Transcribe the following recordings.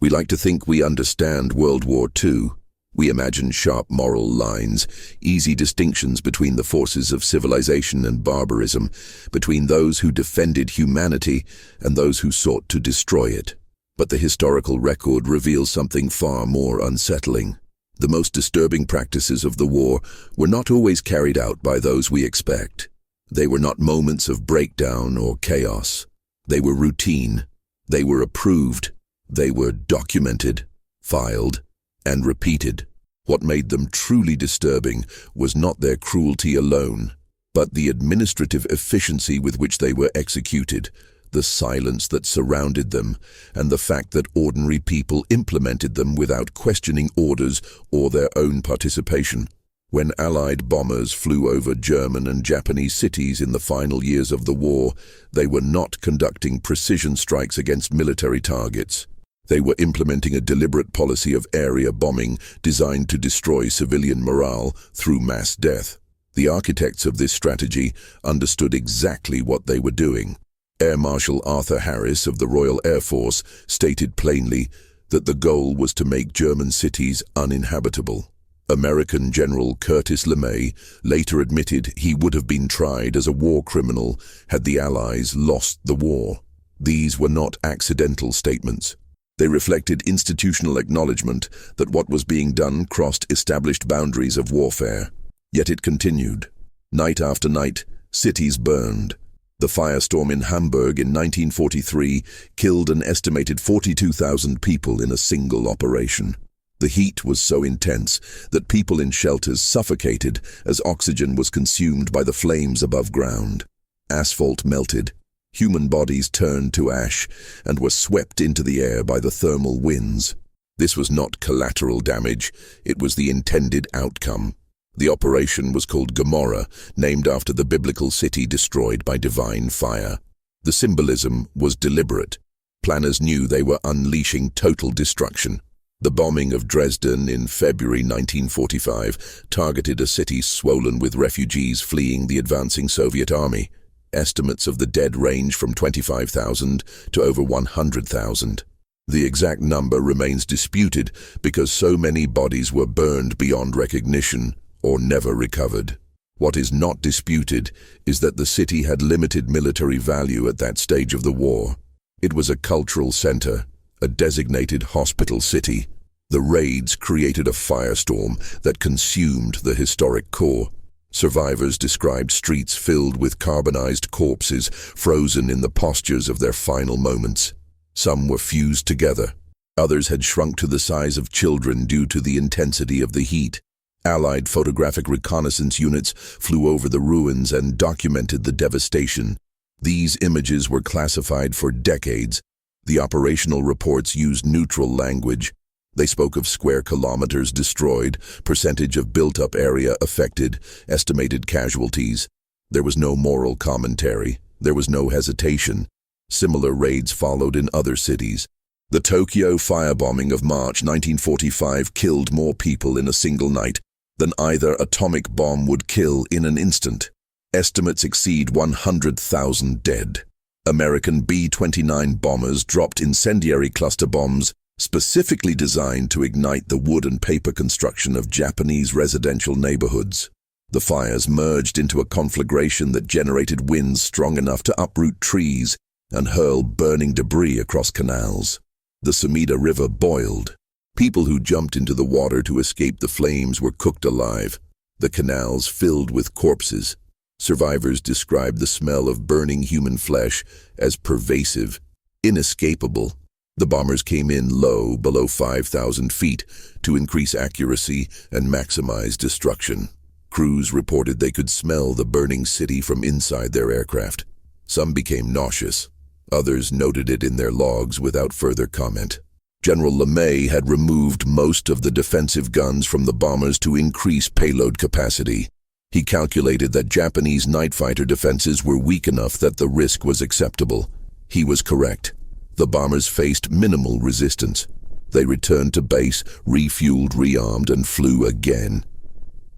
We like to think we understand World War II. We imagine sharp moral lines, easy distinctions between the forces of civilization and barbarism, between those who defended humanity and those who sought to destroy it. But the historical record reveals something far more unsettling. The most disturbing practices of the war were not always carried out by those we expect. They were not moments of breakdown or chaos. They were routine. They were approved. They were documented, filed, and repeated. What made them truly disturbing was not their cruelty alone, but the administrative efficiency with which they were executed, the silence that surrounded them, and the fact that ordinary people implemented them without questioning orders or their own participation. When Allied bombers flew over German and Japanese cities in the final years of the war, they were not conducting precision strikes against military targets. They were implementing a deliberate policy of area bombing designed to destroy civilian morale through mass death. The architects of this strategy understood exactly what they were doing. Air Marshal Arthur Harris of the Royal Air Force stated plainly that the goal was to make German cities uninhabitable. American General Curtis LeMay later admitted he would have been tried as a war criminal had the Allies lost the war. These were not accidental statements. They reflected institutional acknowledgement that what was being done crossed established boundaries of warfare. Yet it continued. Night after night, cities burned. The firestorm in Hamburg in 1943 killed an estimated 42,000 people in a single operation. The heat was so intense that people in shelters suffocated as oxygen was consumed by the flames above ground. Asphalt melted. Human bodies turned to ash and were swept into the air by the thermal winds. This was not collateral damage, it was the intended outcome. The operation was called Gomorrah, named after the biblical city destroyed by divine fire. The symbolism was deliberate. Planners knew they were unleashing total destruction. The bombing of Dresden in February 1945 targeted a city swollen with refugees fleeing the advancing Soviet army. Estimates of the dead range from 25,000 to over 100,000. The exact number remains disputed because so many bodies were burned beyond recognition or never recovered. What is not disputed is that the city had limited military value at that stage of the war. It was a cultural center, a designated hospital city. The raids created a firestorm that consumed the historic core. Survivors described streets filled with carbonized corpses frozen in the postures of their final moments. Some were fused together. Others had shrunk to the size of children due to the intensity of the heat. Allied photographic reconnaissance units flew over the ruins and documented the devastation. These images were classified for decades. The operational reports used neutral language. They spoke of square kilometers destroyed, percentage of built-up area affected, estimated casualties. There was no moral commentary. There was no hesitation. Similar raids followed in other cities. The Tokyo firebombing of March 1945 killed more people in a single night than either atomic bomb would kill in an instant. Estimates exceed 100,000 dead. American B-29 bombers dropped incendiary cluster bombs specifically designed to ignite the wood and paper construction of Japanese residential neighborhoods. The fires merged into a conflagration that generated winds strong enough to uproot trees and hurl burning debris across canals. The Sumida River boiled. People who jumped into the water to escape the flames were cooked alive. The canals filled with corpses. Survivors described the smell of burning human flesh as pervasive, inescapable. The bombers came in low, below 5,000 feet, to increase accuracy and maximize destruction. Crews reported they could smell the burning city from inside their aircraft. Some became nauseous. Others noted it in their logs without further comment. General LeMay had removed most of the defensive guns from the bombers to increase payload capacity. He calculated that Japanese night fighter defenses were weak enough that the risk was acceptable. He was correct. The bombers faced minimal resistance. They returned to base, refueled, rearmed, and flew again.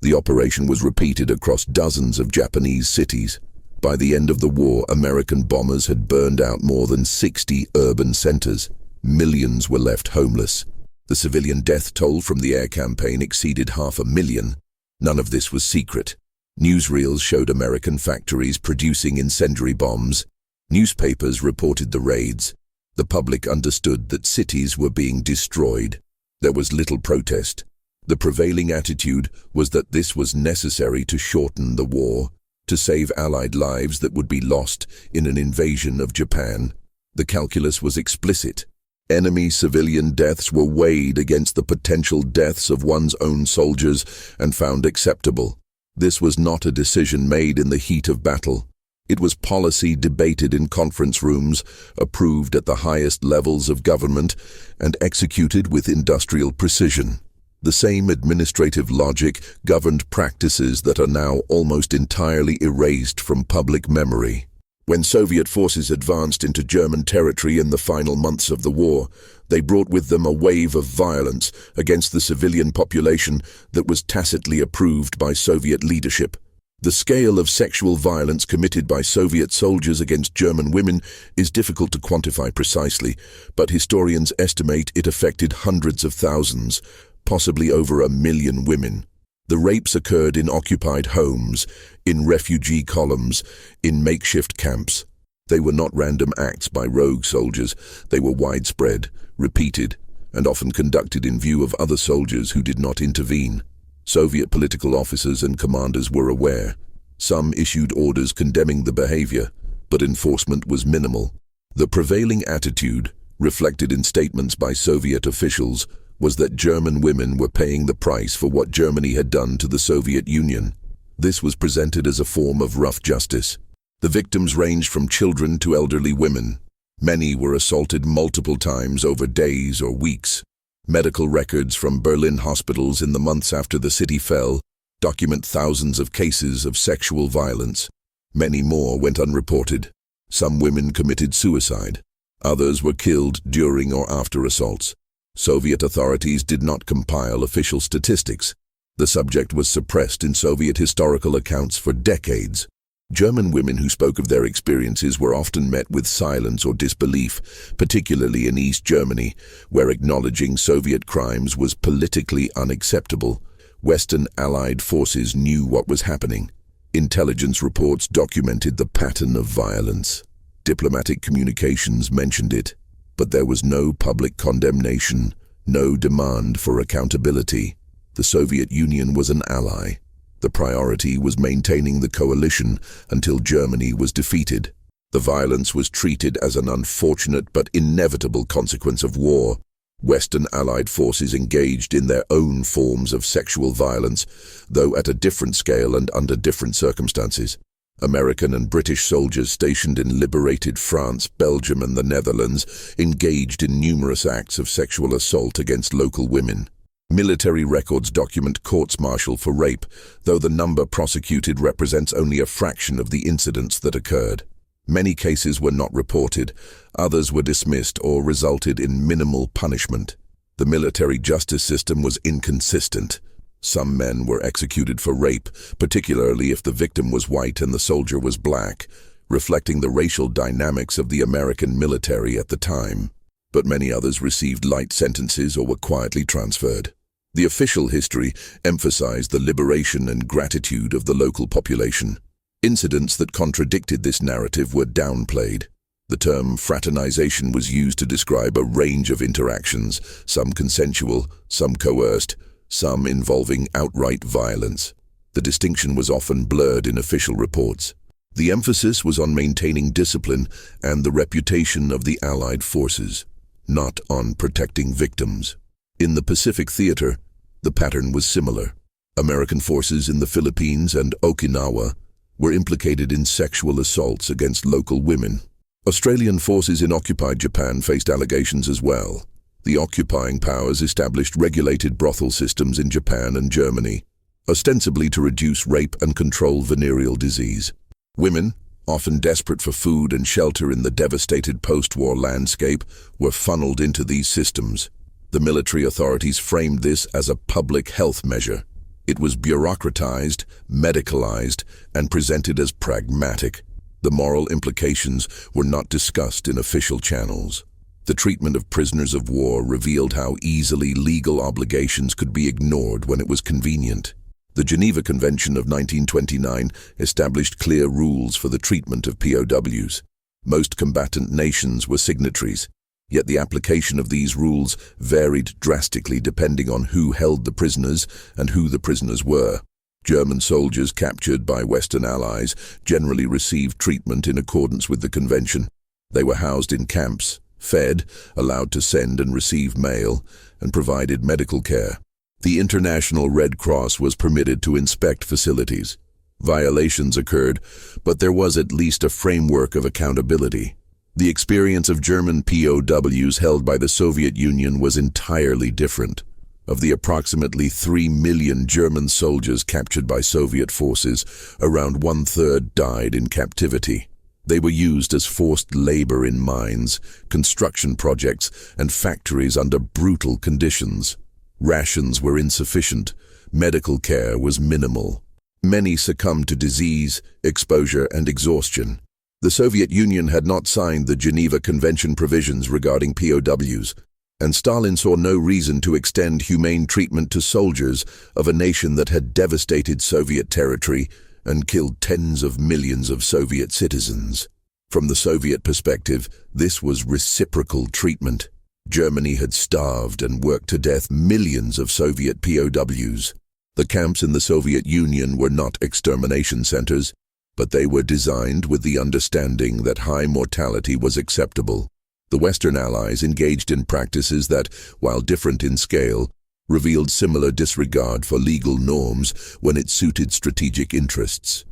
The operation was repeated across dozens of Japanese cities. By the end of the war, American bombers had burned out more than 60 urban centers. Millions were left homeless. The civilian death toll from the air campaign exceeded 500,000. None of this was secret. Newsreels showed American factories producing incendiary bombs. Newspapers reported the raids. The public understood that cities were being destroyed. There was little protest. The prevailing attitude was that this was necessary to shorten the war, to save Allied lives that would be lost in an invasion of Japan. The calculus was explicit. Enemy civilian deaths were weighed against the potential deaths of one's own soldiers and found acceptable. This was not a decision made in the heat of battle. It was policy debated in conference rooms, approved at the highest levels of government, and executed with industrial precision. The same administrative logic governed practices that are now almost entirely erased from public memory. When Soviet forces advanced into German territory in the final months of the war, they brought with them a wave of violence against the civilian population that was tacitly approved by Soviet leadership. The scale of sexual violence committed by Soviet soldiers against German women is difficult to quantify precisely, but historians estimate it affected hundreds of thousands, possibly over 1 million women. The rapes occurred in occupied homes, in refugee columns, in makeshift camps. They were not random acts by rogue soldiers. They were widespread, repeated, and often conducted in view of other soldiers who did not intervene. Soviet political officers and commanders were aware. Some issued orders condemning the behavior, but enforcement was minimal. The prevailing attitude, reflected in statements by Soviet officials, was that German women were paying the price for what Germany had done to the Soviet Union. This was presented as a form of rough justice. The victims ranged from children to elderly women. Many were assaulted multiple times over days or weeks. Medical records from Berlin hospitals in the months after the city fell document thousands of cases of sexual violence. Many more went unreported. Some women committed suicide. Others were killed during or after assaults. Soviet authorities did not compile official statistics. The subject was suppressed in Soviet historical accounts for decades. German women who spoke of their experiences were often met with silence or disbelief, particularly in East Germany, where acknowledging Soviet crimes was politically unacceptable. Western Allied forces knew what was happening. Intelligence reports documented the pattern of violence. Diplomatic communications mentioned it. But there was no public condemnation, no demand for accountability. The Soviet Union was an ally. The priority was maintaining the coalition until Germany was defeated. The violence was treated as an unfortunate but inevitable consequence of war. Western Allied forces engaged in their own forms of sexual violence, though at a different scale and under different circumstances. American and British soldiers stationed in liberated France, Belgium, and the Netherlands engaged in numerous acts of sexual assault against local women. Military records document courts-martial for rape, though the number prosecuted represents only a fraction of the incidents that occurred. Many cases were not reported, others were dismissed or resulted in minimal punishment. The military justice system was inconsistent. Some men were executed for rape, particularly if the victim was white and the soldier was black, reflecting the racial dynamics of the American military at the time. But many others received light sentences or were quietly transferred. The official history emphasized the liberation and gratitude of the local population. Incidents that contradicted this narrative were downplayed. The term fraternization was used to describe a range of interactions, some consensual, some coerced, some involving outright violence. The distinction was often blurred in official reports. The emphasis was on maintaining discipline and the reputation of the Allied forces, not on protecting victims. In the Pacific Theater, the pattern was similar. American forces in the Philippines and Okinawa were implicated in sexual assaults against local women. Australian forces in occupied Japan faced allegations as well. The occupying powers established regulated brothel systems in Japan and Germany, ostensibly to reduce rape and control venereal disease. Women, often desperate for food and shelter in the devastated post-war landscape, were funneled into these systems. The military authorities framed this as a public health measure. It was bureaucratized, medicalized, and presented as pragmatic. The moral implications were not discussed in official channels. The treatment of prisoners of war revealed how easily legal obligations could be ignored when it was convenient. The Geneva Convention of 1929 established clear rules for the treatment of POWs. Most combatant nations were signatories, yet the application of these rules varied drastically depending on who held the prisoners and who the prisoners were. German soldiers captured by Western allies generally received treatment in accordance with the convention. They were housed in camps, fed, allowed to send and receive mail, and provided medical care. The International Red Cross was permitted to inspect facilities. Violations occurred, but there was at least a framework of accountability. The experience of German POWs held by the Soviet Union was entirely different. Of the approximately 3 million German soldiers captured by Soviet forces, around 1/3 died in captivity. They were used as forced labor in mines, construction projects, and factories under brutal conditions. Rations were insufficient. Medical care was minimal. Many succumbed to disease, exposure, and exhaustion. The Soviet Union had not signed the Geneva Convention provisions regarding POWs, and Stalin saw no reason to extend humane treatment to soldiers of a nation that had devastated Soviet territory and killed tens of millions of Soviet citizens. From the Soviet perspective, this was reciprocal treatment. Germany had starved and worked to death millions of Soviet POWs. The camps in the Soviet Union were not extermination centers, but they were designed with the understanding that high mortality was acceptable. The Western Allies engaged in practices that, while different in scale, revealed similar disregard for legal norms when it suited strategic interests.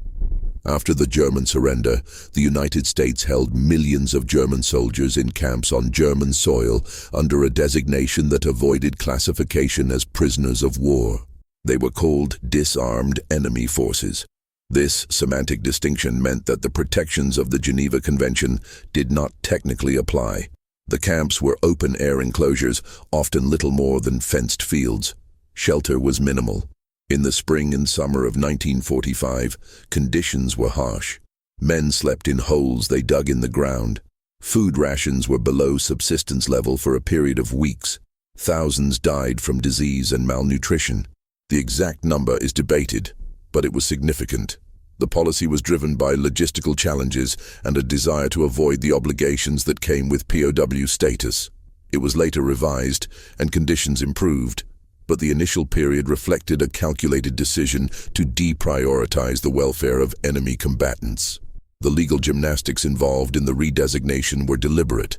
After the German surrender, the United States held millions of German soldiers in camps on German soil under a designation that avoided classification as prisoners of war. They were called disarmed enemy forces. This semantic distinction meant that the protections of the Geneva Convention did not technically apply. The camps were open-air enclosures, often little more than fenced fields. Shelter was minimal. In the spring and summer of 1945, conditions were harsh. Men slept in holes they dug in the ground. Food rations were below subsistence level for a period of weeks. Thousands died from disease and malnutrition. The exact number is debated, but it was significant. The policy was driven by logistical challenges and a desire to avoid the obligations that came with POW status. It was later revised and conditions improved, but the initial period reflected a calculated decision to deprioritize the welfare of enemy combatants. The legal gymnastics involved in the redesignation were deliberate.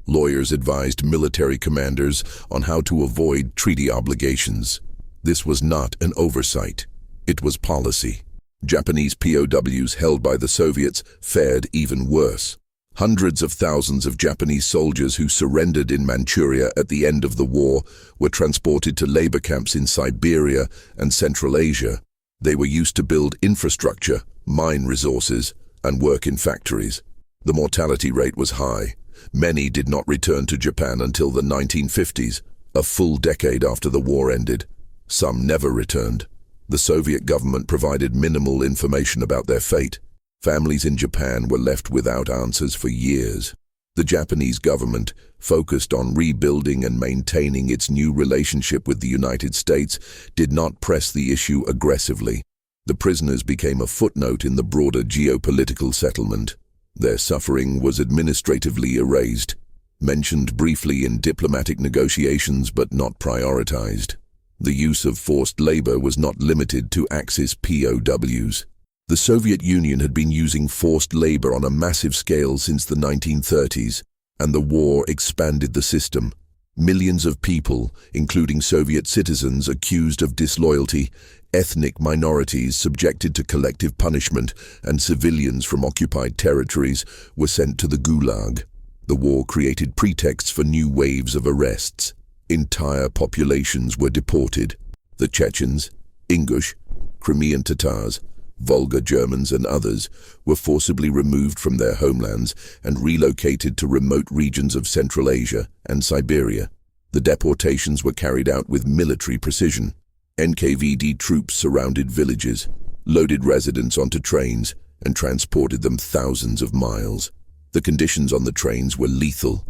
Lawyers advised military commanders on how to avoid treaty obligations. This was not an oversight. It was policy. Japanese POWs held by the Soviets fared even worse. Hundreds of thousands of Japanese soldiers who surrendered in Manchuria at the end of the war were transported to labor camps in Siberia and Central Asia. They were used to build infrastructure, mine resources, and work in factories. The mortality rate was high. Many did not return to Japan until the 1950s, a full decade after the war ended. Some never returned. The Soviet government provided minimal information about their fate. Families in Japan were left without answers for years. The Japanese government, focused on rebuilding and maintaining its new relationship with the United States, did not press the issue aggressively. The prisoners became a footnote in the broader geopolitical settlement. Their suffering was administratively erased, mentioned briefly in diplomatic negotiations but not prioritized. The use of forced labor was not limited to Axis POWs. The Soviet Union had been using forced labor on a massive scale since the 1930s, and the war expanded the system. Millions of people, including Soviet citizens accused of disloyalty, ethnic minorities subjected to collective punishment, and civilians from occupied territories were sent to the Gulag. The war created pretexts for new waves of arrests. Entire populations were deported. The Chechens, Ingush, Crimean Tatars, Volga Germans and others were forcibly removed from their homelands and relocated to remote regions of Central Asia and Siberia. The deportations were carried out with military precision. NKVD troops surrounded villages, loaded residents onto trains, and transported them thousands of miles. The conditions on the trains were lethal.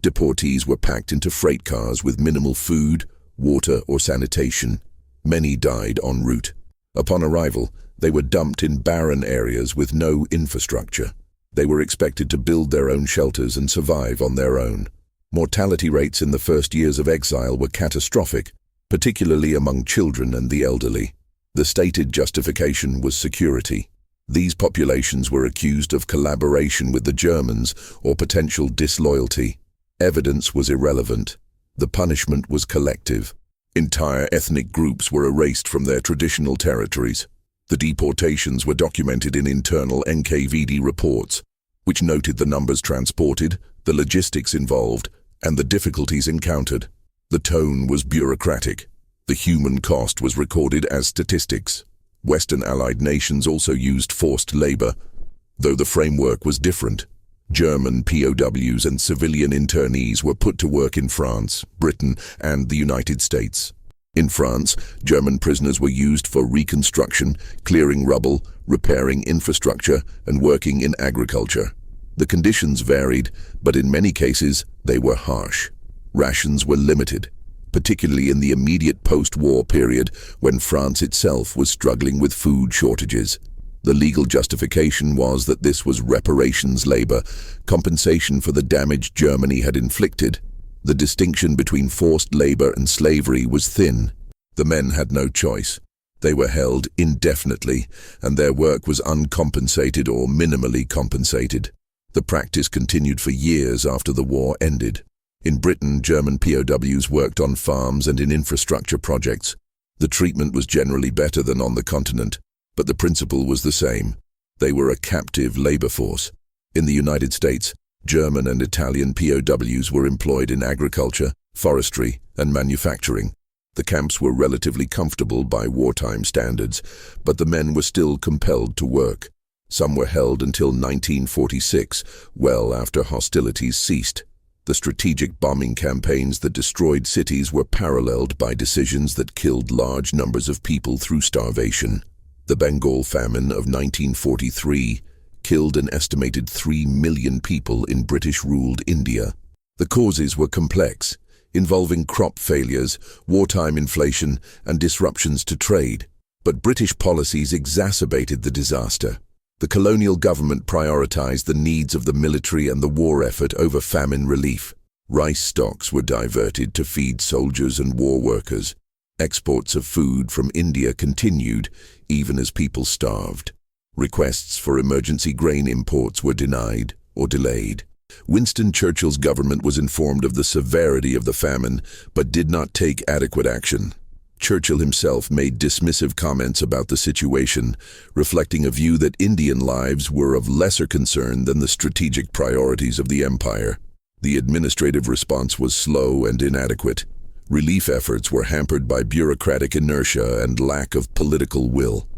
Deportees were packed into freight cars with minimal food, water, or sanitation. Many died en route. Upon arrival, they were dumped in barren areas with no infrastructure. They were expected to build their own shelters and survive on their own. Mortality rates in the first years of exile were catastrophic, particularly among children and the elderly. The stated justification was security. These populations were accused of collaboration with the Germans or potential disloyalty. Evidence was irrelevant. The punishment was collective. Entire ethnic groups were erased from their traditional territories. The deportations were documented in internal NKVD reports, which noted the numbers transported, the logistics involved, and the difficulties encountered. The tone was bureaucratic. The human cost was recorded as statistics. Western Allied nations also used forced labor, though the framework was different. German POWs and civilian internees were put to work in France, Britain, and the United States. In France, German prisoners were used for reconstruction, clearing rubble, repairing infrastructure, and working in agriculture. The conditions varied, but in many cases, they were harsh. Rations were limited, particularly in the immediate post-war period when France itself was struggling with food shortages. The legal justification was that this was reparations labor, compensation for the damage Germany had inflicted. The distinction between forced labor and slavery was thin. The men had no choice. They were held indefinitely, and their work was uncompensated or minimally compensated. The practice continued for years after the war ended. In Britain, German POWs worked on farms and in infrastructure projects. The treatment was generally better than on the continent, but the principle was the same. They were a captive labor force. In the United States, German and Italian POWs were employed in agriculture, forestry, and manufacturing. The camps were relatively comfortable by wartime standards, but the men were still compelled to work. Some were held until 1946, well after hostilities ceased. The strategic bombing campaigns that destroyed cities were paralleled by decisions that killed large numbers of people through starvation. The Bengal famine of 1943 killed an estimated 3 million people in British-ruled India. The causes were complex, involving crop failures, wartime inflation, and disruptions to trade. But British policies exacerbated the disaster. The colonial government prioritized the needs of the military and the war effort over famine relief. Rice stocks were diverted to feed soldiers and war workers. Exports of food from India continued, even as people starved. Requests for emergency grain imports were denied or delayed. Winston Churchill's government was informed of the severity of the famine, but did not take adequate action. Churchill himself made dismissive comments about the situation, reflecting a view that Indian lives were of lesser concern than the strategic priorities of the empire. The administrative response was slow and inadequate. Relief efforts were hampered by bureaucratic inertia and lack of political will.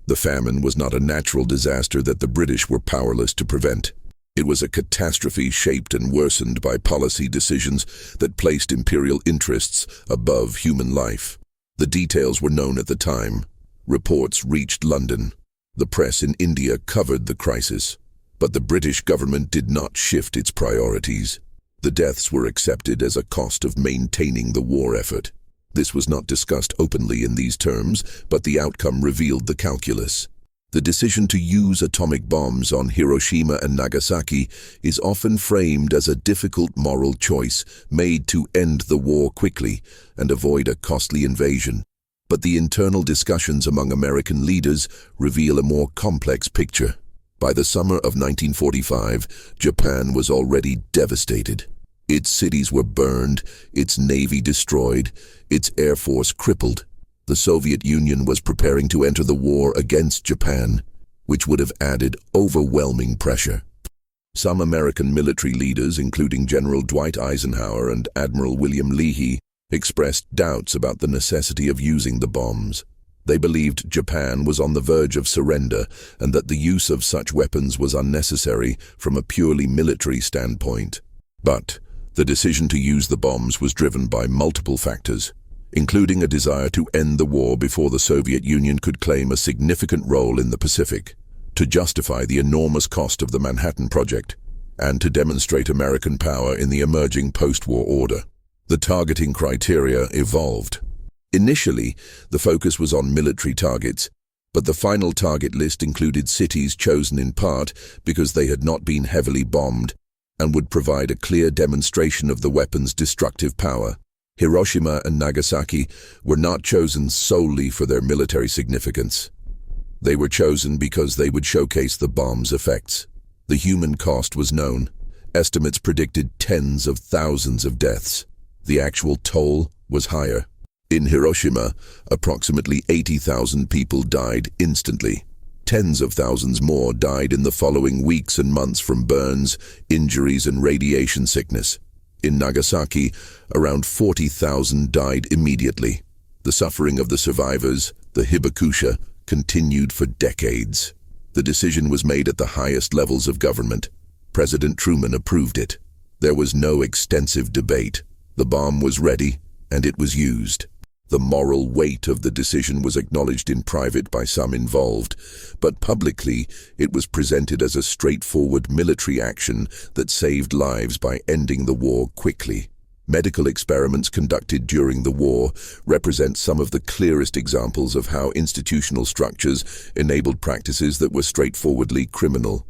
The famine was not a natural disaster that the British were powerless to prevent. It was a catastrophe shaped and worsened by policy decisions that placed imperial interests above human life. The details were known at the time. Reports reached London. The press in India covered the crisis. But the British government did not shift its priorities. The deaths were accepted as a cost of maintaining the war effort. This was not discussed openly in these terms, but the outcome revealed the calculus. The decision to use atomic bombs on Hiroshima and Nagasaki is often framed as a difficult moral choice made to end the war quickly and avoid a costly invasion. But the internal discussions among American leaders reveal a more complex picture. By the summer of 1945, Japan was already devastated. Its cities were burned, its navy destroyed, its air force crippled. The Soviet Union was preparing to enter the war against Japan, which would have added overwhelming pressure. Some American military leaders, including General Dwight Eisenhower and Admiral William Leahy, expressed doubts about the necessity of using the bombs. They believed Japan was on the verge of surrender and that the use of such weapons was unnecessary from a purely military standpoint. But the decision to use the bombs was driven by multiple factors, including a desire to end the war before the Soviet Union could claim a significant role in the Pacific. To justify the enormous cost of the Manhattan Project, and to demonstrate American power in the emerging post-war order. The targeting criteria evolved. Initially, the focus was on military targets, but the final target list included cities chosen in part because they had not been heavily bombed and would provide a clear demonstration of the weapon's destructive power. Hiroshima and Nagasaki were not chosen solely for their military significance. They were chosen because they would showcase the bomb's effects. The human cost was known. Estimates predicted tens of thousands of deaths. The actual toll was higher. In Hiroshima, approximately 80,000 people died instantly. Tens of thousands more died in the following weeks and months from burns, injuries, and radiation sickness. In Nagasaki, around 40,000 died immediately. The suffering of the survivors, the hibakusha, continued for decades. The decision was made at the highest levels of government. President Truman approved it. There was no extensive debate. The bomb was ready, and it was used. The moral weight of the decision was acknowledged in private by some involved, but publicly it was presented as a straightforward military action that saved lives by ending the war quickly. Medical experiments conducted during the war represent some of the clearest examples of how institutional structures enabled practices that were straightforwardly criminal.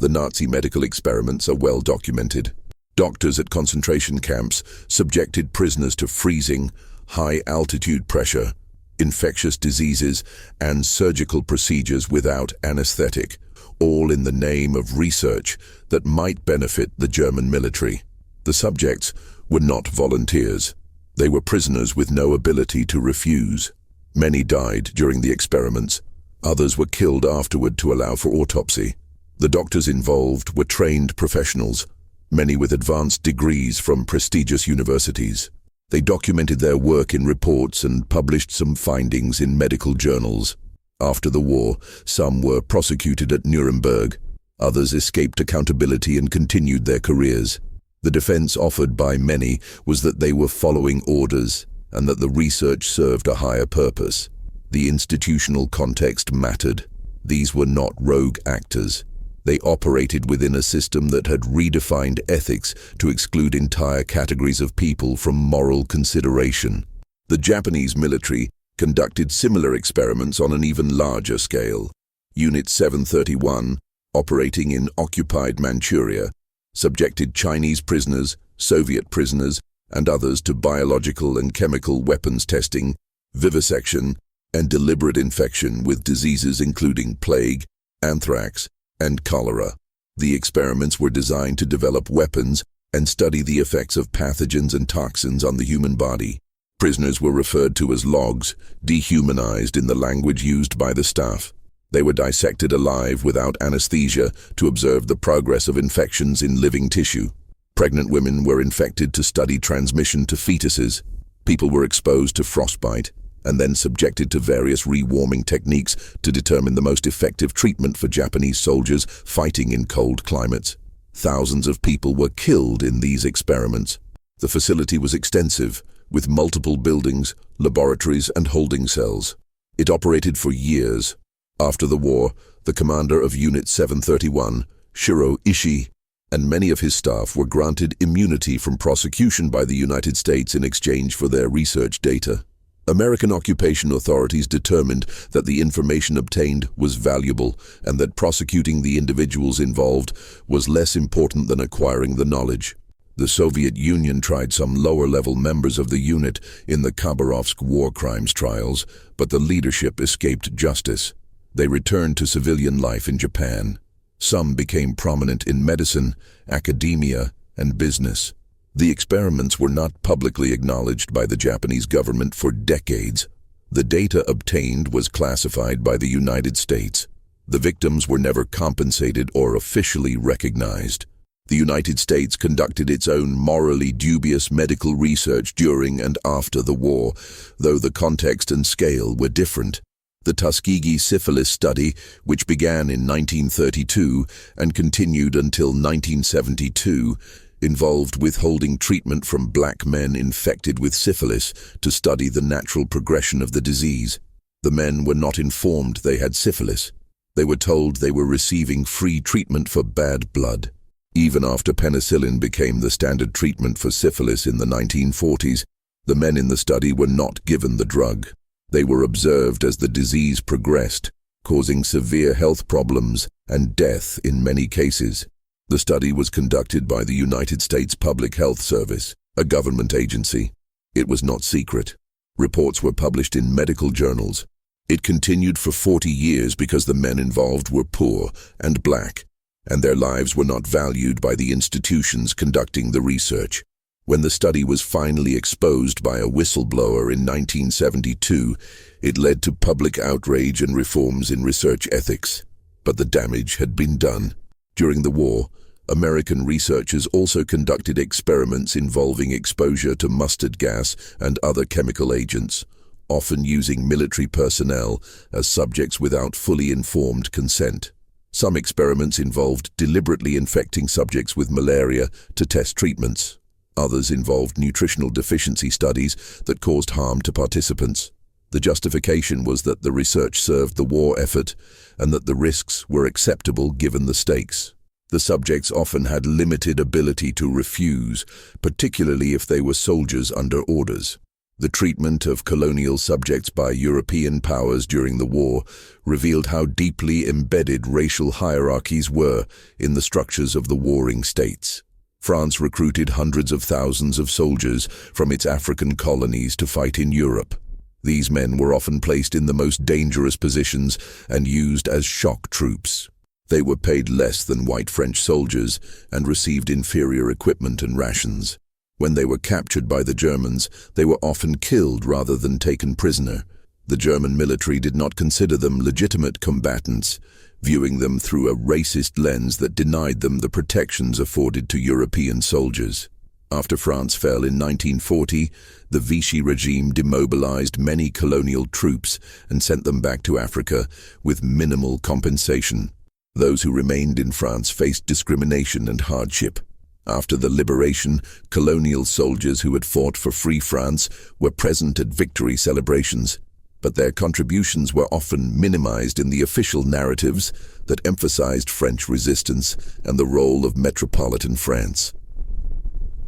The Nazi medical experiments are well documented. Doctors at concentration camps subjected prisoners to freezing, high-altitude pressure, infectious diseases, and surgical procedures without anesthetic, all in the name of research that might benefit the German military. The subjects were not volunteers. They were prisoners with no ability to refuse. Many died during the experiments. Others were killed afterward to allow for autopsy. The doctors involved were trained professionals, many with advanced degrees from prestigious universities. They documented their work in reports and published some findings in medical journals. After the war, some were prosecuted at Nuremberg. Others escaped accountability and continued their careers. The defense offered by many was that they were following orders and that the research served a higher purpose. The institutional context mattered. These were not rogue actors. They operated within a system that had redefined ethics to exclude entire categories of people from moral consideration. The Japanese military conducted similar experiments on an even larger scale. Unit 731, operating in occupied Manchuria, subjected Chinese prisoners, Soviet prisoners, and others to biological and chemical weapons testing, vivisection, and deliberate infection with diseases including plague, anthrax, and cholera. The experiments were designed to develop weapons and study the effects of pathogens and toxins on the human body. Prisoners were referred to as logs, dehumanized in the language used by the staff. They were dissected alive without anesthesia to observe the progress of infections in living tissue. Pregnant women were infected to study transmission to fetuses. People were exposed to frostbite and then subjected to various rewarming techniques to determine the most effective treatment for Japanese soldiers fighting in cold climates. Thousands of people were killed in these experiments. The facility was extensive, with multiple buildings, laboratories, and holding cells. It operated for years. After the war, the commander of Unit 731, Shiro Ishii, and many of his staff were granted immunity from prosecution by the United States in exchange for their research data. American occupation authorities determined that the information obtained was valuable and that prosecuting the individuals involved was less important than acquiring the knowledge. The Soviet Union tried some lower-level members of the unit in the Khabarovsk war crimes trials, but the leadership escaped justice. They returned to civilian life in Japan. Some became prominent in medicine, academia, and business. The experiments were not publicly acknowledged by the Japanese government for decades. The data obtained was classified by the United States. The victims were never compensated or officially recognized. The United States conducted its own morally dubious medical research during and after the war, though the context and scale were different. The Tuskegee syphilis study, which began in 1932 and continued until 1972, involved withholding treatment from black men infected with syphilis to study the natural progression of the disease. The men were not informed they had syphilis. They were told they were receiving free treatment for bad blood. Even after penicillin became the standard treatment for syphilis in the 1940s, the men in the study were not given the drug. They were observed as the disease progressed, causing severe health problems and death in many cases. The study was conducted by the United States Public Health Service, a government agency. It was not secret. Reports were published in medical journals. It continued for 40 years because the men involved were poor and black, and their lives were not valued by the institutions conducting the research. When the study was finally exposed by a whistleblower in 1972, it led to public outrage and reforms in research ethics. But the damage had been done. During the war, American researchers also conducted experiments involving exposure to mustard gas and other chemical agents, often using military personnel as subjects without fully informed consent. Some experiments involved deliberately infecting subjects with malaria to test treatments. Others involved nutritional deficiency studies that caused harm to participants. The justification was that the research served the war effort and that the risks were acceptable given the stakes. The subjects often had limited ability to refuse, particularly if they were soldiers under orders. The treatment of colonial subjects by European powers during the war revealed how deeply embedded racial hierarchies were in the structures of the warring states. France recruited hundreds of thousands of soldiers from its African colonies to fight in Europe. These men were often placed in the most dangerous positions and used as shock troops. They were paid less than white French soldiers and received inferior equipment and rations. When they were captured by the Germans, they were often killed rather than taken prisoner. The German military did not consider them legitimate combatants, viewing them through a racist lens that denied them the protections afforded to European soldiers. After France fell in 1940, the Vichy regime demobilized many colonial troops and sent them back to Africa with minimal compensation. Those who remained in France faced discrimination and hardship. After the liberation, colonial soldiers who had fought for free France were present at victory celebrations, but their contributions were often minimized in the official narratives that emphasized French resistance and the role of metropolitan France.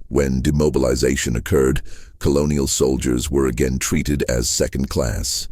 When demobilization occurred, colonial soldiers were again treated as second class.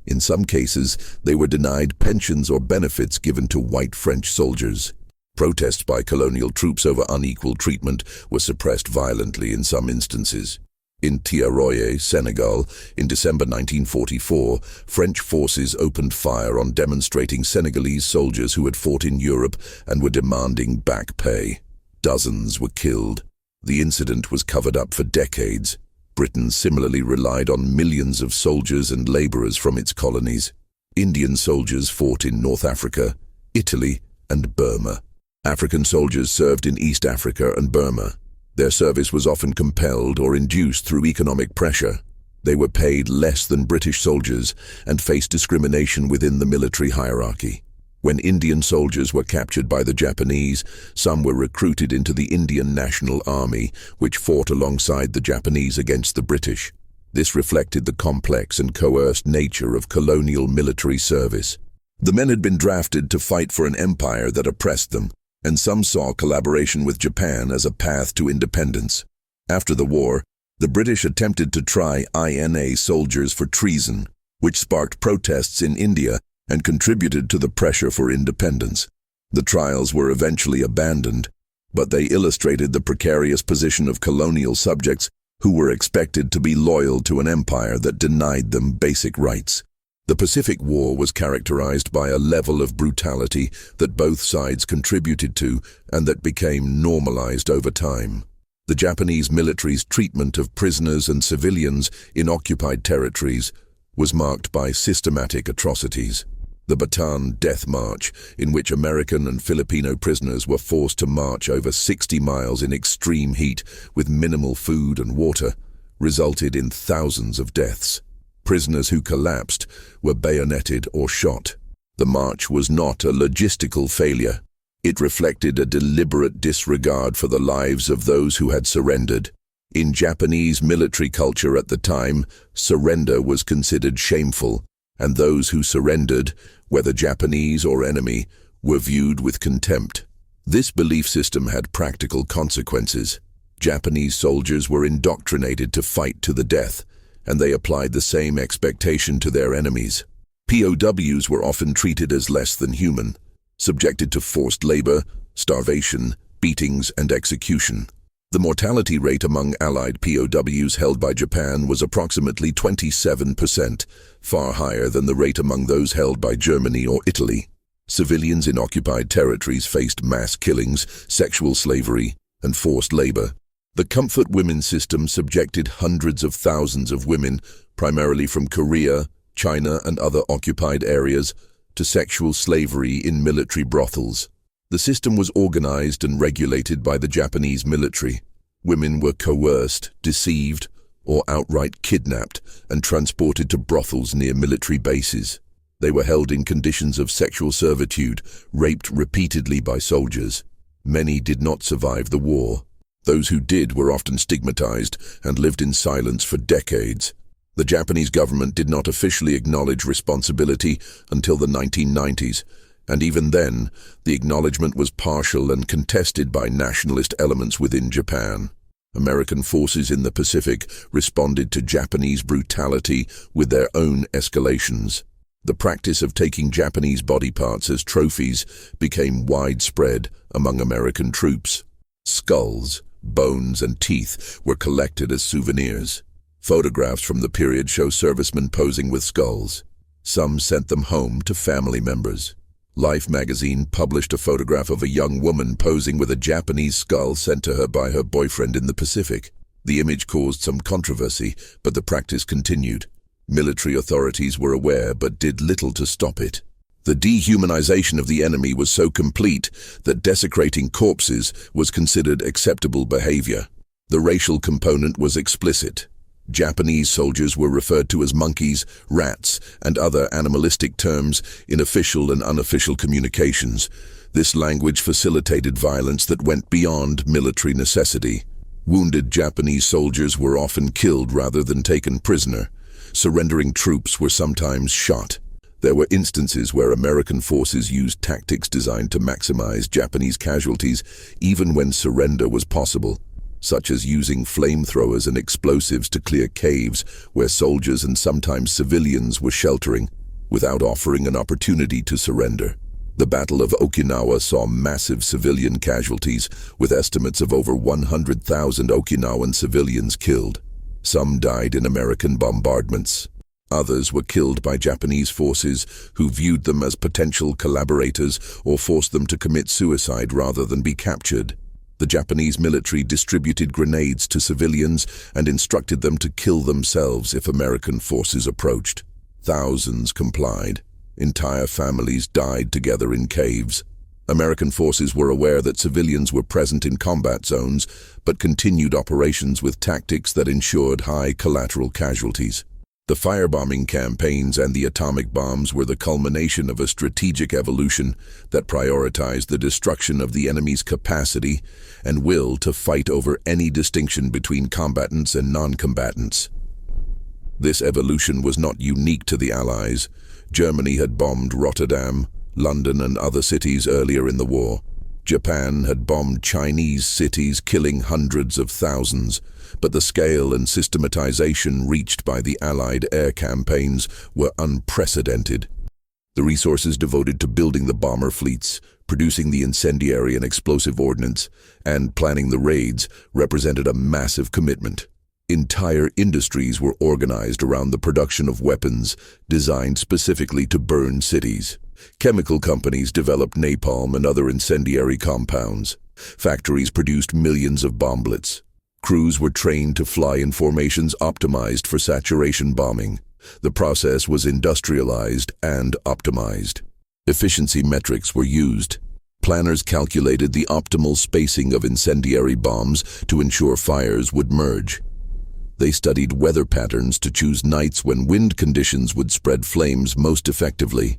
In some cases, they were denied pensions or benefits given to white French soldiers. Protests by colonial troops over unequal treatment were suppressed violently in some instances. In Thiaroye, Senegal, in December 1944, French forces opened fire on demonstrating Senegalese soldiers who had fought in Europe and were demanding back pay. Dozens were killed. The incident was covered up for decades. Britain similarly relied on millions of soldiers and laborers from its colonies. Indian soldiers fought in North Africa, Italy, and Burma. African soldiers served in East Africa and Burma. Their service was often compelled or induced through economic pressure. They were paid less than British soldiers and faced discrimination within the military hierarchy. When Indian soldiers were captured by the Japanese, some were recruited into the Indian National Army, which fought alongside the Japanese against the British. This reflected the complex and coerced nature of colonial military service. The men had been drafted to fight for an empire that oppressed them, and some saw collaboration with Japan as a path to independence. After the war, the British attempted to try INA soldiers for treason, which sparked protests in India and contributed to the pressure for independence. The trials were eventually abandoned, but they illustrated the precarious position of colonial subjects who were expected to be loyal to an empire that denied them basic rights. The Pacific War was characterized by a level of brutality that both sides contributed to and that became normalized over time. The Japanese military's treatment of prisoners and civilians in occupied territories was marked by systematic atrocities. The Bataan Death March, in which American and Filipino prisoners were forced to march over 60 miles in extreme heat with minimal food and water, resulted in thousands of deaths. Prisoners who collapsed were bayoneted or shot. The march was not a logistical failure. It reflected a deliberate disregard for the lives of those who had surrendered. In Japanese military culture at the time, surrender was considered shameful, and those who surrendered, whether Japanese or enemy, were viewed with contempt. This belief system had practical consequences. Japanese soldiers were indoctrinated to fight to the death, and they applied the same expectation to their enemies. POWs were often treated as less than human, subjected to forced labor, starvation, beatings, and execution. The mortality rate among Allied POWs held by Japan was approximately 27%, far higher than the rate among those held by Germany or Italy. Civilians in occupied territories faced mass killings, sexual slavery, and forced labor. The Comfort Women system subjected hundreds of thousands of women, primarily from Korea, China, and other occupied areas, to sexual slavery in military brothels. The system was organized and regulated by the Japanese military. Women were coerced, deceived, or outright kidnapped and transported to brothels near military bases. They were held in conditions of sexual servitude, raped repeatedly by soldiers. Many did not survive the war. Those who did were often stigmatized and lived in silence for decades. The Japanese government did not officially acknowledge responsibility until the 1990s, and even then, the acknowledgement was partial and contested by nationalist elements within Japan. American forces in the Pacific responded to Japanese brutality with their own escalations. The practice of taking Japanese body parts as trophies became widespread among American troops. Skulls, bones, and teeth were collected as souvenirs. Photographs from the period show servicemen posing with skulls. Some sent them home to family members. Life magazine published a photograph of a young woman posing with a Japanese skull sent to her by her boyfriend in the Pacific. The image caused some controversy, but the practice continued. Military authorities were aware but did little to stop it. The dehumanization of the enemy was so complete that desecrating corpses was considered acceptable behavior. The racial component was explicit. Japanese soldiers were referred to as monkeys, rats, and other animalistic terms in official and unofficial communications. This language facilitated violence that went beyond military necessity. Wounded Japanese soldiers were often killed rather than taken prisoner. Surrendering troops were sometimes shot. There were instances where American forces used tactics designed to maximize Japanese casualties, even when surrender was possible, such as using flamethrowers and explosives to clear caves where soldiers and sometimes civilians were sheltering, without offering an opportunity to surrender. The Battle of Okinawa saw massive civilian casualties, with estimates of over 100,000 Okinawan civilians killed. Some died in American bombardments. Others were killed by Japanese forces who viewed them as potential collaborators or forced them to commit suicide rather than be captured. The Japanese military distributed grenades to civilians and instructed them to kill themselves if American forces approached. Thousands complied. Entire families died together in caves. American forces were aware that civilians were present in combat zones, but continued operations with tactics that ensured high collateral casualties. The firebombing campaigns and the atomic bombs were the culmination of a strategic evolution that prioritized the destruction of the enemy's capacity and will to fight over any distinction between combatants and non-combatants. This evolution was not unique to the Allies. Germany had bombed Rotterdam, London, and other cities earlier in the war. Japan had bombed Chinese cities, killing hundreds of thousands, but the scale and systematization reached by the Allied air campaigns were unprecedented. The resources devoted to building the bomber fleets, producing the incendiary and explosive ordnance, and planning the raids represented a massive commitment. Entire industries were organized around the production of weapons designed specifically to burn cities. Chemical companies developed napalm and other incendiary compounds. Factories produced millions of bomblets. Crews were trained to fly in formations optimized for saturation bombing. The process was industrialized and optimized. Efficiency metrics were used. Planners calculated the optimal spacing of incendiary bombs to ensure fires would merge. They studied weather patterns to choose nights when wind conditions would spread flames most effectively.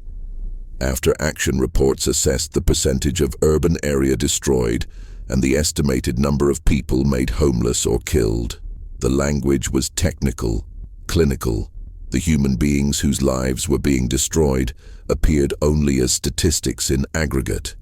After-action reports assessed the percentage of urban area destroyed and the estimated number of people made homeless or killed. The language was technical, clinical. The human beings whose lives were being destroyed appeared only as statistics in aggregate.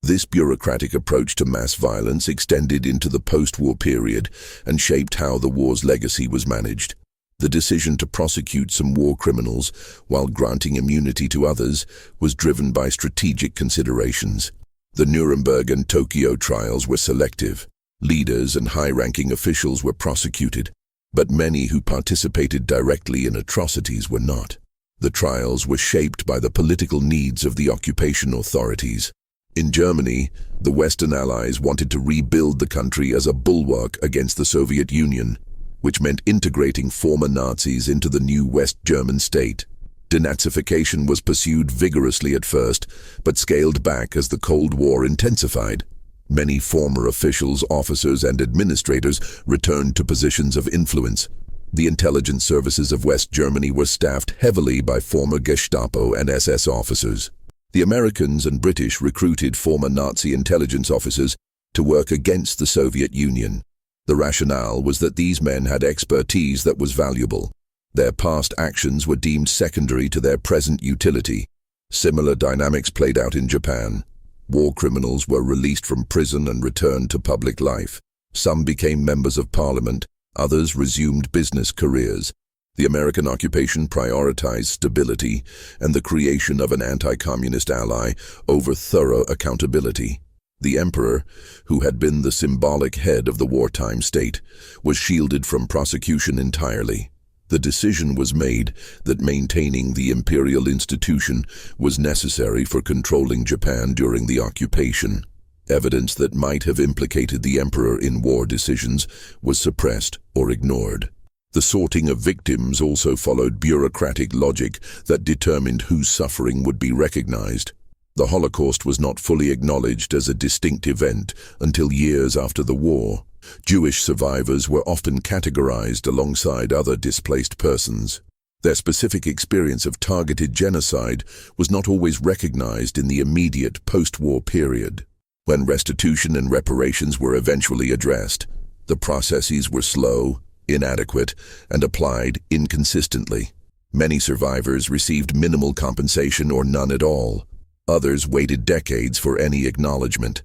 This bureaucratic approach to mass violence extended into the post-war period and shaped how the war's legacy was managed. The decision to prosecute some war criminals while granting immunity to others was driven by strategic considerations. The Nuremberg and Tokyo trials were selective. Leaders and high-ranking officials were prosecuted, but many who participated directly in atrocities were not. The trials were shaped by the political needs of the occupation authorities. In Germany, the Western Allies wanted to rebuild the country as a bulwark against the Soviet Union, which meant integrating former Nazis into the new West German state. Denazification was pursued vigorously at first, but scaled back as the Cold War intensified. Many former officials, officers, and administrators returned to positions of influence. The intelligence services of West Germany were staffed heavily by former Gestapo and SS officers. The Americans and British recruited former Nazi intelligence officers to work against the Soviet Union. The rationale was that these men had expertise that was valuable. Their past actions were deemed secondary to their present utility. Similar dynamics played out in Japan. War criminals were released from prison and returned to public life. Some became members of parliament, others resumed business careers. The American occupation prioritized stability and the creation of an anti-communist ally over thorough accountability. The emperor, who had been the symbolic head of the wartime state, was shielded from prosecution entirely. The decision was made that maintaining the imperial institution was necessary for controlling Japan during the occupation. Evidence that might have implicated the emperor in war decisions was suppressed or ignored. The sorting of victims also followed bureaucratic logic that determined whose suffering would be recognized. The Holocaust was not fully acknowledged as a distinct event until years after the war. Jewish survivors were often categorized alongside other displaced persons. Their specific experience of targeted genocide was not always recognized in the immediate post-war period. When restitution and reparations were eventually addressed, the processes were slow, inadequate, and applied inconsistently. Many survivors received minimal compensation or none at all. Others waited decades for any acknowledgement.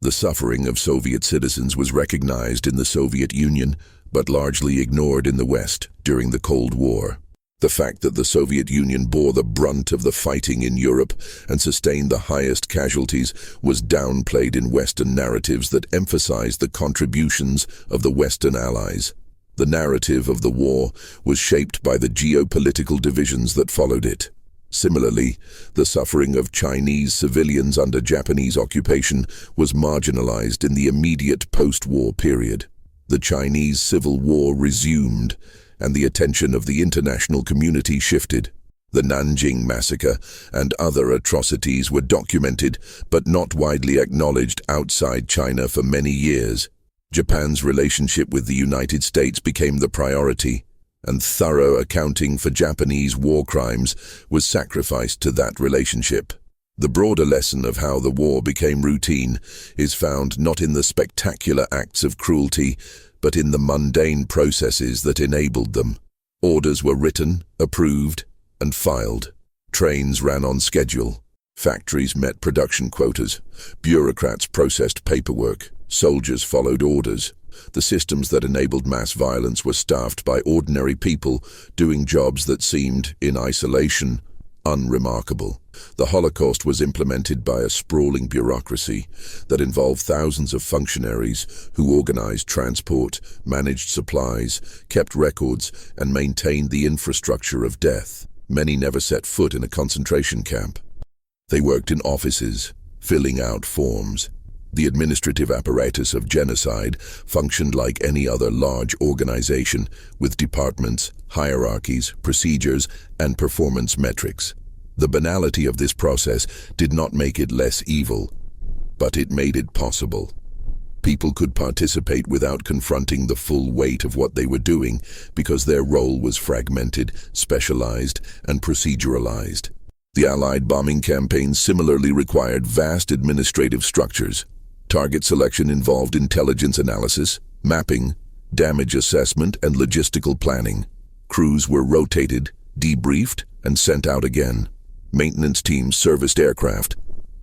The suffering of Soviet citizens was recognized in the Soviet Union, but largely ignored in the West during the Cold War. The fact that the Soviet Union bore the brunt of the fighting in Europe and sustained the highest casualties was downplayed in Western narratives that emphasized the contributions of the Western Allies. The narrative of the war was shaped by the geopolitical divisions that followed it. Similarly, the suffering of Chinese civilians under Japanese occupation was marginalized in the immediate post-war period. The Chinese Civil War resumed, and the attention of the international community shifted. The Nanjing Massacre and other atrocities were documented but not widely acknowledged outside China for many years. Japan's relationship with the United States became the priority, and thorough accounting for Japanese war crimes was sacrificed to that relationship. The broader lesson of how the war became routine is found not in the spectacular acts of cruelty, but in the mundane processes that enabled them. Orders were written, approved, and filed. Trains ran on schedule. Factories met production quotas. Bureaucrats processed paperwork. Soldiers followed orders. The systems that enabled mass violence were staffed by ordinary people doing jobs that seemed, in isolation, unremarkable. The Holocaust was implemented by a sprawling bureaucracy that involved thousands of functionaries who organized transport, managed supplies, kept records, and maintained the infrastructure of death. Many never set foot in a concentration camp. They worked in offices, filling out forms. The administrative apparatus of genocide functioned like any other large organization, with departments, hierarchies, procedures, and performance metrics. The banality of this process did not make it less evil, but it made it possible. People could participate without confronting the full weight of what they were doing because their role was fragmented, specialized, and proceduralized. The Allied bombing campaigns similarly required vast administrative structures. Target selection involved intelligence analysis, mapping, damage assessment, and logistical planning. Crews were rotated, debriefed, and sent out again. Maintenance teams serviced aircraft.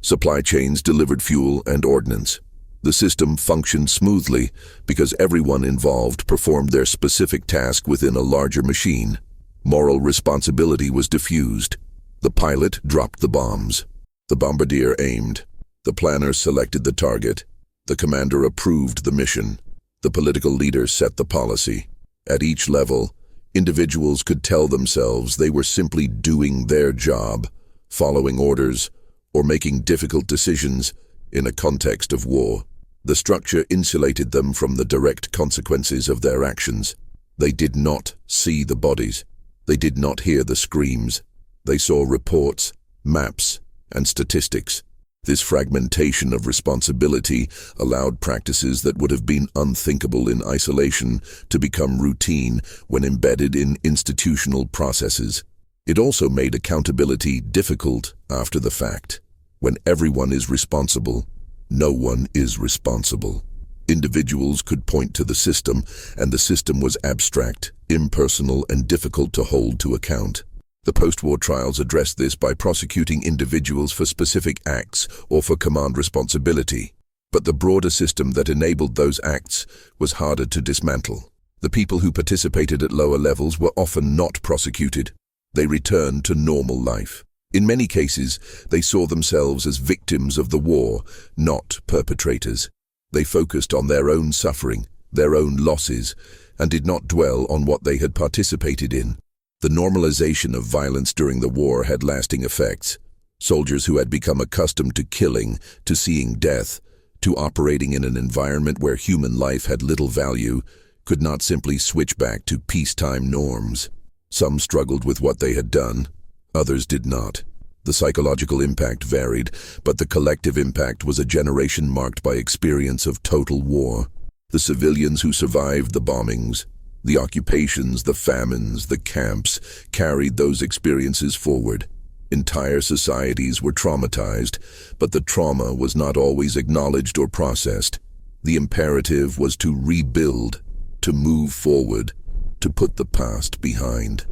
Supply chains delivered fuel and ordnance. The system functioned smoothly because everyone involved performed their specific task within a larger machine. Moral responsibility was diffused. The pilot dropped the bombs. The bombardier aimed. The planner selected the target. The commander approved the mission. The political leader set the policy. At each level, individuals could tell themselves they were simply doing their job, following orders, or making difficult decisions in a context of war. The structure insulated them from the direct consequences of their actions. They did not see the bodies. They did not hear the screams. They saw reports, maps, and statistics. This fragmentation of responsibility allowed practices that would have been unthinkable in isolation to become routine when embedded in institutional processes. It also made accountability difficult after the fact. When everyone is responsible, no one is responsible. Individuals could point to the system, and the system was abstract, impersonal, and difficult to hold to account. The post-war trials addressed this by prosecuting individuals for specific acts or for command responsibility. But the broader system that enabled those acts was harder to dismantle. The people who participated at lower levels were often not prosecuted. They returned to normal life. In many cases, they saw themselves as victims of the war, not perpetrators. They focused on their own suffering, their own losses, and did not dwell on what they had participated in. The normalization of violence during the war had lasting effects. Soldiers who had become accustomed to killing, to seeing death, to operating in an environment where human life had little value, could not simply switch back to peacetime norms. Some struggled with what they had done. Others did not. The psychological impact varied, but the collective impact was a generation marked by experience of total war. The civilians who survived the bombings, the occupations, the famines, the camps, carried those experiences forward. Entire societies were traumatized, but the trauma was not always acknowledged or processed. The imperative was to rebuild, to move forward, to put the past behind.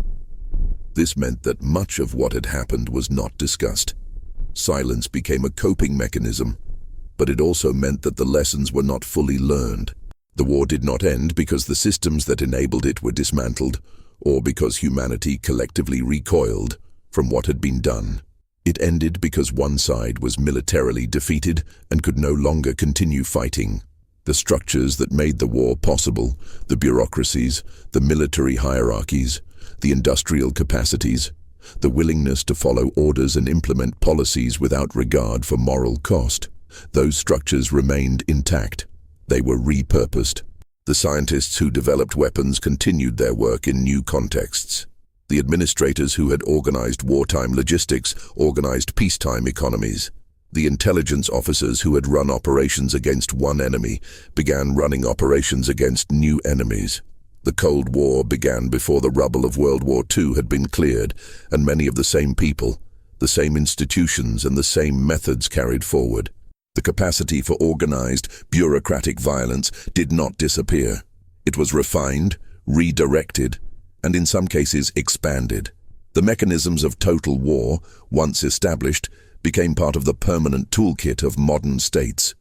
This meant that much of what had happened was not discussed. Silence became a coping mechanism, but it also meant that the lessons were not fully learned. The war did not end because the systems that enabled it were dismantled, or because humanity collectively recoiled from what had been done. It ended because one side was militarily defeated and could no longer continue fighting. The structures that made the war possible, the bureaucracies, the military hierarchies, the industrial capacities, the willingness to follow orders and implement policies without regard for moral cost, those structures remained intact. They were repurposed. The scientists who developed weapons continued their work in new contexts. The administrators who had organized wartime logistics organized peacetime economies. The intelligence officers who had run operations against one enemy began running operations against new enemies. The Cold War began before the rubble of World War II had been cleared, and many of the same people, the same institutions, and the same methods carried forward. The capacity for organized, bureaucratic violence did not disappear. It was refined, redirected, and in some cases expanded. The mechanisms of total war, once established, became part of the permanent toolkit of modern states.